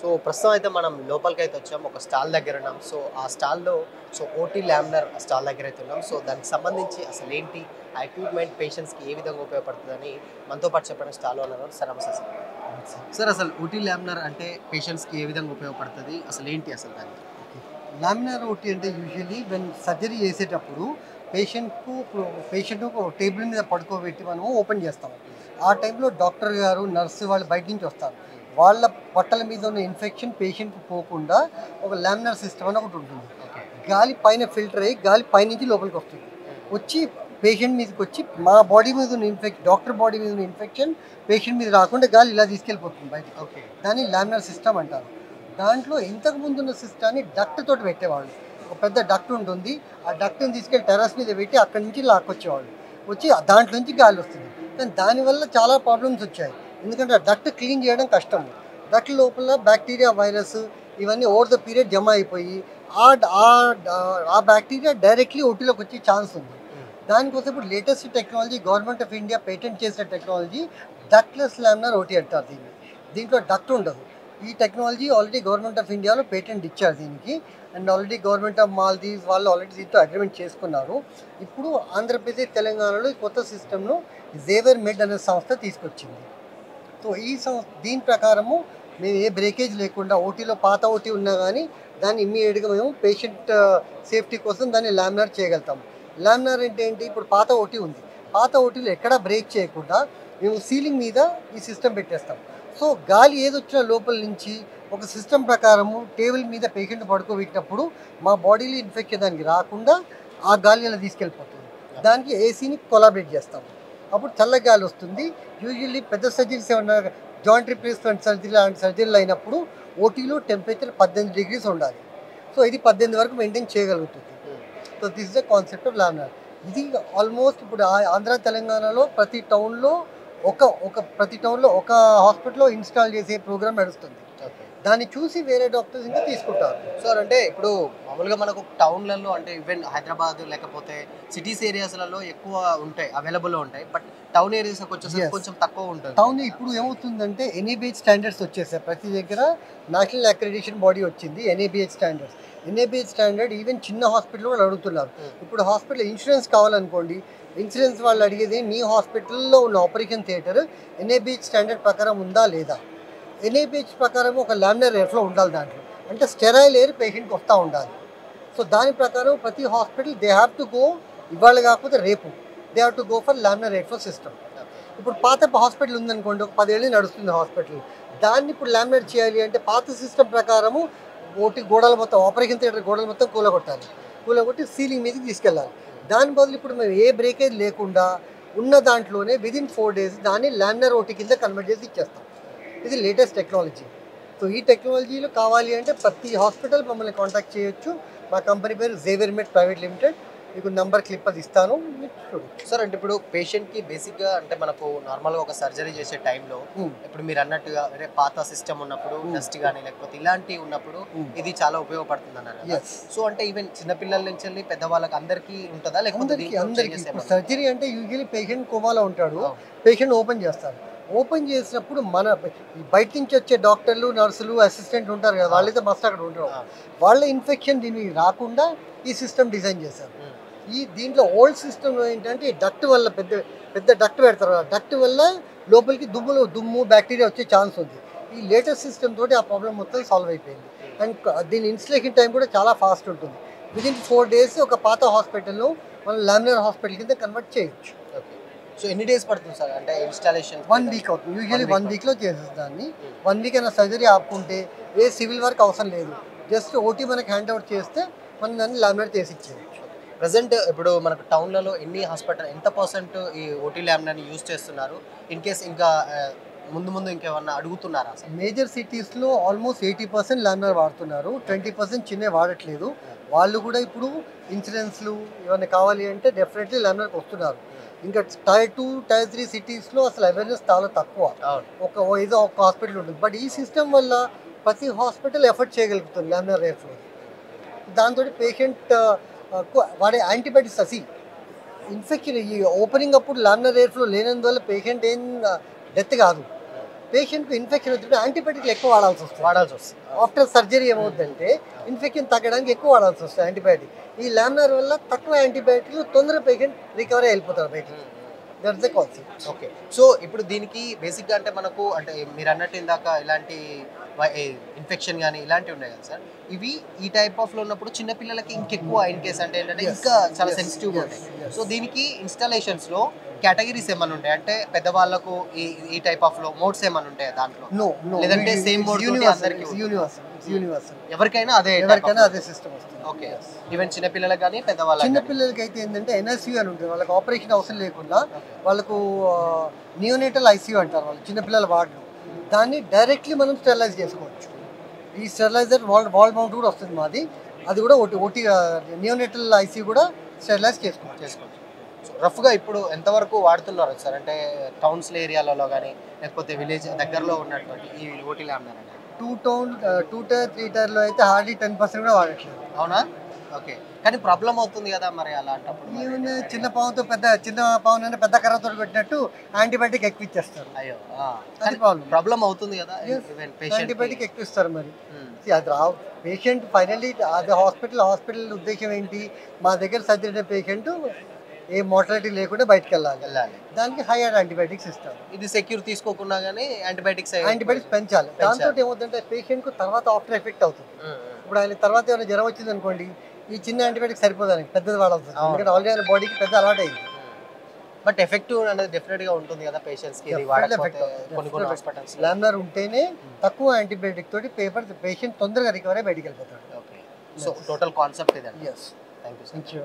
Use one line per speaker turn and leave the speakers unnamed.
So ప్రస్తుతం అయితే మనం లోపలికైతే వచ్చాం. ఒక స్టాల్ దగ్గర ఉన్నాం. సో ఆ స్టాల్‌లో ఓటీ లామినార్ స్టాల్ దగ్గర అయితే ఉన్నాం. సో దానికి సంబంధించి అసలేంటి? ఆ ఎక్విప్‌మెంట్ పేషెంట్స్‌కి ఏ విధంగా ఉపయోగపడుతదని మనతో పాటు చెప్పడానికి స్టాల్ ఓనర్ ఉన్నారు. సార్ నమస్తే సార్. సార్ అసలు ఓటీ లామినార్ అంటే పేషెంట్స్‌కి ఏ విధంగా ఉపయోగపడుతది? అసలేంటి అసలు దానికి?
లామినార్ ఓటీ అంటే యూజువల్లీ వెన్ సర్జరీ చేసేటప్పుడు పేషెంట్ ఒక టేబుల్ మీద పడుకోబెట్టి మనం ఓపెన్ చేస్తాం. ఆ టైంలో డాక్టర్ గారు నర్సు వాళ్ళు బయట నుంచి వస్తారు. వాళ్ళ బట్టల మీద ఉన్న ఇన్ఫెక్షన్ పేషెంట్కి పోకుండా ఒక లామినార్ సిస్టమ్ అని ఒకటి ఉంటుంది.
ఓకే.
గాలి పైన ఫిల్టర్ అయ్యి గాలి పైనుంచి లోపలికి వస్తుంది. వచ్చి పేషెంట్ మీదకి వచ్చి మా బాడీ మీద ఉన్న డాక్టర్ బాడీ మీద ఉన్న ఇన్ఫెక్షన్ పేషెంట్ మీద రాకుండా గాలి ఇలా తీసుకెళ్ళిపోతుంది బయటికి.
ఓకే.
దాన్ని లామినార్ సిస్టమ్ అంటారు. దాంట్లో ఇంతకు ముందు ఉన్న సిస్టాన్ని డక్ట్ తోటి పెట్టేవాళ్ళు. ఒక పెద్ద డక్ట్ ఉంటుంది. ఆ డక్ట్ని తీసుకెళ్ళి టెర్రస్ మీద పెట్టి అక్కడి నుంచి లాక్కొచ్చేవాళ్ళు. వచ్చి దాంట్లో నుంచి గాలి వస్తుంది. కానీ దానివల్ల చాలా ప్రాబ్లమ్స్ వచ్చాయి. ఎందుకంటే ఆ డక్ట్ క్లీన్ చేయడం కష్టం. డక్ట్ లోపల బ్యాక్టీరియా వైరస్ ఇవన్నీ ఓవర్ ద పీరియడ్ జమ అయిపోయి ఆ ఆ బ్యాక్టీరియా డైరెక్ట్లీ ఒంటిలోకి వచ్చే ఛాన్స్ ఉంది. దానికోసం ఇప్పుడు latest technology government of India patent చేసిన టెక్నాలజీ డక్ట్లెస్ లామినార్ ఓటీ అంటారు దీన్ని. దీంట్లో డక్ట్ ఉండదు. ఈ టెక్నాలజీ ఆల్రెడీ గవర్నమెంట్ ఆఫ్ ఇండియాలో పేటెంట్ ఇచ్చారు దీనికి. And already government of Maldives వాళ్ళు ఆల్రెడీ దీంతో అగ్రిమెంట్ చేసుకున్నారు. ఇప్పుడు ఆంధ్రప్రదేశ్ తెలంగాణలో ఈ కొత్త సిస్టమ్ను జేవియర్ మెడ్ అనే సంస్థ తీసుకొచ్చింది. సో దీని ప్రకారము మేము ఏ బ్రేకేజ్ లేకుండా ఓటీలో పాత ఓటీ ఉన్నా కానీ దాన్ని ఇమ్మీడియట్గా మేము పేషెంట్ సేఫ్టీ కోసం దాన్ని లామినార్ చేయగలుగుతాం. లామినార్ అంటే ఏంటి? ఇప్పుడు పాత ఓటీ ఉంది. పాత ఓటీలో ఎక్కడా బ్రేక్ చేయకుండా మేము సీలింగ్ మీద ఈ సిస్టమ్ పెట్టేస్తాం. సో గాలి ఏదొచ్చినా లోపల నుంచి ఒక సిస్టమ్ ప్రకారము టేబుల్ మీద పేషెంట్ పడుకోబెట్టినప్పుడు మా బాడీలో ఇన్ఫెక్షన్ దానికి రాకుండా ఆ గాలి అలా తీసుకెళ్ళిపోతుంది. దానికి ఏసీని కొలాబరేట్ చేస్తాం. అప్పుడు చల్ల గాలి వస్తుంది. యూజువల్లీ పెద్ద సర్జరీస్ ఏమన్నా జాయింట్ రిప్లేస్మెంట్ సర్జరీ లాంటి సర్జరీలు అయినప్పుడు ఓటీలో టెంపరేచర్ 18 degrees ఉండాలి. సో ఇది 18 వరకు మెయింటైన్ చేయగలుగుతుంది. So this is the concept of laminar. ఇది ఆల్మోస్ట్ ఇప్పుడు ఆంధ్ర తెలంగాణలో ప్రతి టౌన్లో ఒక హాస్పిటల్లో ఇన్స్టాల్ చేసే ప్రోగ్రామ్ నడుస్తుంది.
ఓకే.
దాన్ని చూసి వేరే డాక్టర్స్ ఇంకా తీసుకుంటారు.
సార్ అంటే ఇప్పుడు మామూలుగా మనకు టౌన్‌లలో అంటే ఈవెన్ హైదరాబాద్ లేకపోతే సిటీస్ ఏరియాస్‌లలో ఎక్కువ ఉంటాయి. అవైలబుల్‌లో ఉంటాయి. బట్ టౌన్ ఏరియాస్‌కి వచ్చేసరికి
Yes.
కొంచెం తక్కువ ఉంటుంది.
టౌన్ ఇప్పుడు ఏమవుతుందంటే ఎన్ఏబిహెచ్ స్టాండర్డ్స్ వచ్చేసాయి. ప్రతి దగ్గర నేషనల్ అక్రిడిటేషన్ బాడీ వచ్చింది NABH standards. NABH standard even చిన్న హాస్పిటల్ కూడా అడుగుతున్నారు. ఇప్పుడు హాస్పిటల్ ఇన్సూరెన్స్ కావాలనుకోండి, ఇన్సూరెన్స్ వాళ్ళు అడిగేది మీ హాస్పిటల్లో ఉన్న ఆపరేషన్ థియేటర్ ఎన్ఏబిహెచ్ స్టాండర్డ్ ప్రకారం ఉందా లేదా. ఎన్ఏబిహెచ్ ప్రకారం ఒక లామినార్ ఎయిర్ ఫ్లో ఉండాలి దాంట్లో. అంటే స్టెరైల్ ఎయిర్ పేషెంట్కి వస్తూ ఉండాలి. సో దాని ప్రకారం ప్రతి hospital they have to go, ఇవాళ కాకపోతే రేపు they have to go for laminar air flow system. ఇప్పుడు పాత హాస్పిటల్ ఉందనుకోండి, ఒక 10 ఏళ్ళు నడుస్తుంది హాస్పిటల్, దాన్ని ఇప్పుడు లామినేట్ చేయాలి అంటే పాత సిస్టమ్ ప్రకారము ఓటి గోడలు మొత్తం ఆపరేషన్ థియేటర్ గోడలు మొత్తం కూలగొట్టి సీలింగ్ మీదకి తీసుకెళ్ళాలి. దాని బదులు ఇప్పుడు మేము ఏ బ్రేకేజ్ లేకుండా ఉన్న దాంట్లోనే విదిన్ 4 days దాన్ని లామినార్ ఓటీ కింద కన్వర్ట్ చేసి ఇచ్చేస్తాం. ఇది లేటెస్ట్ టెక్నాలజీ. సో ఈ టెక్నాలజీలో కావాలి అంటే ప్రతి హాస్పిటల్ మమ్మల్ని కాంటాక్ట్ చేయొచ్చు. మా కంపెనీ పేరు జేవియర్ మెడ్ ప్రైవేట్ లిమిటెడ్. మీకు నంబర్ క్లిప్ అది ఇస్తాను, మీరు చూడొచ్చు.
సార్ అంటే ఇప్పుడు పేషెంట్‌కి బేసిక్‌గా అంటే మనకు నార్మల్‌గా ఒక సర్జరీ చేసే టైంలో ఇప్పుడు మీరు అన్నట్టుగా వేరే పాత సిస్టమ్ ఉన్నప్పుడు డస్ట్ గాని లేకపోతే ఇలాంటివి ఉన్నప్పుడు ఇది చాలా ఉపయోగపడుతుంది అన్నారు కదా.
ఎస్,
సో అంటే ఈవెన్ చిన్న పిల్లల నుంచి వెళ్ళి పెద్దవాళ్ళకి అందరికీ ఉంటుందా లేకపోతే
అందరికీ ఇప్పుడు సర్జరీ అంటే యూజువల్లీ పేషెంట్ కోమాలో ఉంటాడు. పేషెంట్ ఓపెన్ చేస్తారు. ఓపెన్ చేసినప్పుడు బయట నుంచి వచ్చే డాక్టర్లు నర్సులు అసిస్టెంట్ ఉంటారు కదా, వాళ్ళైతే మస్తు అక్కడ ఉంటారు. వాళ్ళ ఇన్ఫెక్షన్ దీనికి రాకుండా ఈ సిస్టమ్ డిజైన్ చేశారు. దీంట్లో ఓల్డ్ సిస్టమ్ ఏంటంటే ఈ డక్ట్ వల్ల పెద్ద డక్ట్ పెడతారు. ఆ డక్ట్ వల్ల లోపలికి దుమ్ము బ్యాక్టీరియా వచ్చే ఛాన్స్ ఉంది. ఈ లేటెస్ట్ సిస్టమ్ తోటి ఆ ప్రాబ్లం మొత్తం సాల్వ్ అయిపోయింది. అండ్ దీని ఇన్స్టలేషన్ టైం కూడా చాలా ఫాస్ట్ ఉంటుంది. విదిన్ 4 days ఒక పాత హాస్పిటల్ను మనం లామినార్ హాస్పిటల్ కింద కన్వర్ట్ చేయొచ్చు.
ఓకే. సో ఎన్ని డేస్ పడుతుంది సార్ అంటే ఇన్‌స్టాలేషన్?
1 week అవుతుంది. యూజువల్లీ 1 weekలో చేసేసి దాన్ని 1 week అయినా సర్జరీ ఆపుకుంటే ఏ సివిల్ వర్క్ అవసరం లేదు. జస్ట్ ఓటీ మనకి హ్యాండ్ అవుట్ చేస్తే మనం దాన్ని లామినేట్ చేసి ఇచ్చేయచ్చు.
ప్రెజెంట్ ఇప్పుడు మనకు టౌన్‌లలో ఎన్ని హాస్పిటల్ ఎంత పర్సెంట్ ఈ ఓటీ లామినార్‌ని యూజ్ చేస్తున్నారు? ఇన్ కేస్ ఇంకా ముందు ఇంకేమన్నా అడుగుతున్నారా అసలు?
మేజర్ సిటీస్లో ఆల్మోస్ట్ 80% లామినార్ వాడుతున్నారు. 20% చిన్నవి వాడట్లేదు. వాళ్ళు కూడా ఇప్పుడు ఇన్సూరెన్స్లు ఏమైనా కావాలి అంటే డెఫినెట్లీ లామినార్కి వస్తున్నారు. ఇంకా టైర్ 2, టైర్ 3 సిటీస్లో అసలు అవేర్నెస్ చాలా తక్కువ. ఏదో ఒక హాస్పిటల్ ఉంటుంది. బట్ ఈ సిస్టమ్ వల్ల ప్రతి హాస్పిటల్ ఎఫర్ట్ చేయగలుగుతుంది లామినార్ ఎయిర్ ఫ్లో. దాంతో పేషెంట్ వాడే యాంటీబయాటిక్స్ ఇన్ఫెక్షన్ ఈ ఓపెనింగ్ అప్పుడు లామినార్ ఎయిర్ ఫ్లో లేనందువల్ల పేషెంట్ ఏం డెత్ కాదు. పేషెంట్కి ఇన్ఫెక్షన్ వచ్చినప్పుడు యాంటీబయాటిక్లు ఎక్కువ వాడాల్సి వస్తుంది. ఆఫ్టర్ సర్జరీ ఏమవుతుందంటే ఇన్ఫెక్షన్ తగ్గడానికి ఎక్కువ వాడాల్సి వస్తుంది యాంటీబయాటిక్. ఈ లామినార్ వల్ల తక్కువ యాంటీబయాటిక్లు తొందరగా పేషెంట్ రికవరీ అయిపోతారు బయటికి. That's the concept.
Okay. So ఇప్పుడు దీనికి బేసిక్గా అంటే మనకు అంటే మీరు అన్నట్టు ఇందాక ఇలాంటి ఇన్ఫెక్షన్ కానీ ఇలాంటివి ఉన్నాయి కదా సార్, ఇవి ఈ టైప్ ఆఫ్లో ఉన్నప్పుడు చిన్నపిల్లలకి ఇంకెక్కువ ఇన్ కేస్ అంటే ఏంటంటే ఇంకా చాలా సెన్సిటివ్గా ఉంటాయి. సో దీనికి ఇన్స్టాలేషన్స్లో కేటగిరీస్ ఏమైనా ఉంటాయి అంటే పెద్దవాళ్ళకు ఈ టైప్ ఆఫ్ లో మోడ్స్ ఏమైనా ఉంటాయి దాంట్లో? లేదంటే సేమ్ మోడ్ అందరికీ
యూనివర్సల్
ఎవరికైనా అదే
సిస్టమ్ వస్తుంది.
ఓకే. ఈవెన్ చిన్నపిల్లలకి కానీ పెద్దవాళ్ళకి
చిన్నపిల్లలకి అయితే ఏంటంటే ఎన్ఎస్యూ అని ఉంటుంది. వాళ్ళకి ఆపరేషన్ అవసరం లేకుండా వాళ్ళకు నియోనేటల్ ఐసీయూ అంటారు వాళ్ళు చిన్నపిల్లల వార్డు. దాన్ని డైరెక్ట్లీ మనం స్టెరిలైజ్ చేసుకోవచ్చు. ఈ స్టెరిలైజర్ వాల్ మౌంట్ కూడా వస్తుంది మాది. అది కూడా ఓటీ నియోనేటల్ ఐసీయూ కూడా స్టెరిలైజ్ చేసుకోవచ్చు.
రఫ్గా ఇప్పుడు ఎంతవరకు వాడుతున్నారు సార్ అంటే టౌన్స్ ఏరియాలలో కానీ లేకపోతే విలేజ్ దగ్గరలో ఉన్నటువంటి ఈ ఓటీ లామినార్?
2 టైర్ 3 టైర్లో అయితే హార్డ్లీ 10% కూడా వాడట్లేదు.
అవునా? ఓకే. కానీ ప్రాబ్లం అవుతుంది కదా మరి అలాంటప్పుడు?
చిన్న పావున్ అంటే పెద్ద కర్రతో పెట్టినట్టు యాంటీబయాటిక్ ఎక్కువ ఇచ్చేస్తారు.
అయ్యో,
అది
ప్రాబ్లం అవుతుంది కదా.
యాంటీబయాటిక్ ఎక్కువ ఇస్తారు మరి. అది పేషెంట్ ఫైనల్లీ అది హాస్పిటల్ ఉద్దేశం ఏంటి, మా దగ్గర సర్జరీ పేషెంట్ ఏ మోటాలిటీ లేకుండా బయటకు వెళ్ళాలి, దానికి హైయర్ యాంటీబయాటిక్స్ ఇస్తారు.
ఇది సెక్యూర్ తీసుకోకుండా కానీ యాంటీబయాటిక్స్
పెంచాలి. దాంతో ఏమవుతుందంటే పేషెంట్కు తర్వాత ఆఫ్టర్ ఎఫెక్ట్ అవుతుంది. ఇప్పుడు ఆయన తర్వాత ఏమైనా జ్వరం వచ్చింది అనుకోండి, ఈ చిన్న యాంటీబయాటిక్ సరిపోదానికి పెద్దది వాడాల్సి వస్తుంది. ఎందుకంటే ఆల్రెడీ ఆయన బాడీకి పెద్ద అలవాటు అయింది.
బట్ ఎఫెక్టివ్ అనేది డెఫినెట్ గా ఉంటుంది కదా పేషెంట్స్ కి. కొన్ని హాస్పిటల్స్
లామినార్ ఉంటేనే తక్కువ యాంటీబయాటిక్ తోటి పేషెంట్ తొందరగా రికవరీ బయటికి వెళ్ళిపోతాడు.
ఓకే. సో టోటల్ కాన్సెప్ట్ ఇదండి.
Yes.
Thank you.